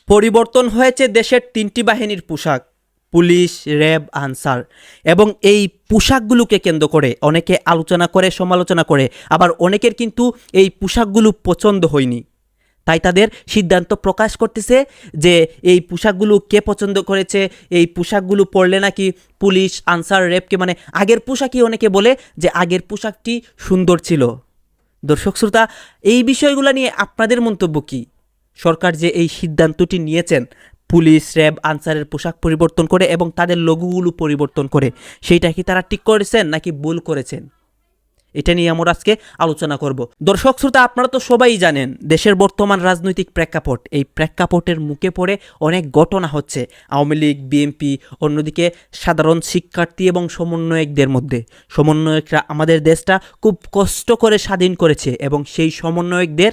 পরিবর্তন হয়েছে দেশের 3টি বাহিনীর পোশাক, পুলিশ, র্যাব, আনসার। এবং এই পোশাকগুলোকে কেন্দ্র করে অনেকে আলোচনা করে, সমালোচনা করে, আবার অনেকের কিন্তু এই পোশাকগুলো পছন্দ হয়নি। তাই তাদের সিদ্ধান্ত প্রকাশ করতেছে যে এই পোশাকগুলো কে পছন্দ করেছে, এই পোশাকগুলো পরলে নাকি পুলিশ, আনসার, র্যাবকে মানে আগের পোশাকই অনেকে বলে যে আগের পোশাকটি সুন্দর ছিল। দর্শক শ্রোতা, এই বিষয়গুলো নিয়ে আপনাদের মন্তব্য কী? সরকার যে এই সিদ্ধান্তটি নিয়েছেন পুলিশ, র্যাব, আনসারের পোশাক পরিবর্তন করে এবং তাদের লোগোগুলো পরিবর্তন করে, সেইটা কি তারা ঠিক করেছেন নাকি ভুল করেছেন? এটা নিয়ে আমরা আজকে আলোচনা করব। দর্শক শ্রোতা, আপনারা তো সবাই জানেন দেশের বর্তমান রাজনৈতিক প্রেক্ষাপট। এই প্রেক্ষাপটের মুখে পড়ে অনেক ঘটনা হচ্ছে আওয়ামী লীগ, বিএনপি, অন্যদিকে সাধারণ শিক্ষার্থী এবং সমন্বয়কদের মধ্যে। সমন্বয়করা আমাদের দেশটা খুব কষ্ট করে স্বাধীন করেছে এবং সেই সমন্বয়কদের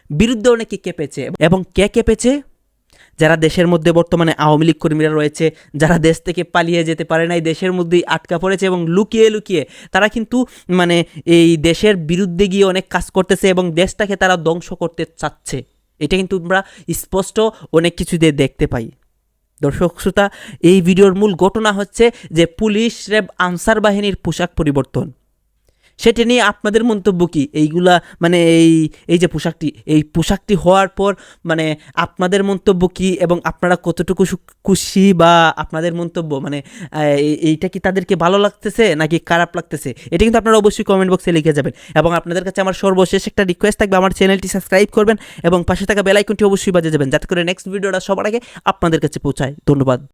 বিরুদ্ধে অনেকে কেঁপেছে। এবং কে কেঁপেছে? যারা দেশের মধ্যে বর্তমানে আওয়ামী লীগ কর্মীরা রয়েছে, যারা দেশ থেকে পালিয়ে যেতে পারে নাই, দেশের মধ্যেই আটকা পড়েছে এবং লুকিয়ে লুকিয়ে তারা কিন্তু মানে এই দেশের বিরুদ্ধে গিয়ে অনেক কাজ করতেছে এবং দেশটাকে তারা ধ্বংস করতে চাচ্ছে। এটা কিন্তু আমরা স্পষ্ট অনেক কিছু দিয়ে দেখতে পাই। দর্শক শ্রোতা, এই ভিডিওর মূল ঘটনা হচ্ছে যে পুলিশ, র্যাব, আনসার বাহিনীর পোশাক পরিবর্তন। সেটা নিয়ে আপনাদের মন্তব্য কী? এইগুলা মানে এই যে পোশাকটি হওয়ার পর মানে আপনাদের মন্তব্য কী এবং আপনারা কতটুকু খুশি বা আপনাদের মন্তব্য মানে এইটা কি তাদেরকে ভালো লাগতেছে নাকি খারাপ লাগতেছে? এটা কিন্তু আপনারা অবশ্যই কমেন্ট বক্সে লিখে যাবেন। এবং আপনাদের কাছে আমার সর্বশেষ একটা রিকোয়েস্ট থাকবে, আমার চ্যানেলটি সাবস্ক্রাইব করবেন এবং পাশে থাকা বেল আইকনটি অবশ্যই বাজিয়ে যাবেন যাতে করে নেক্সট ভিডিওটা সবার আগে আপনাদের কাছে পৌঁছায়। ধন্যবাদ।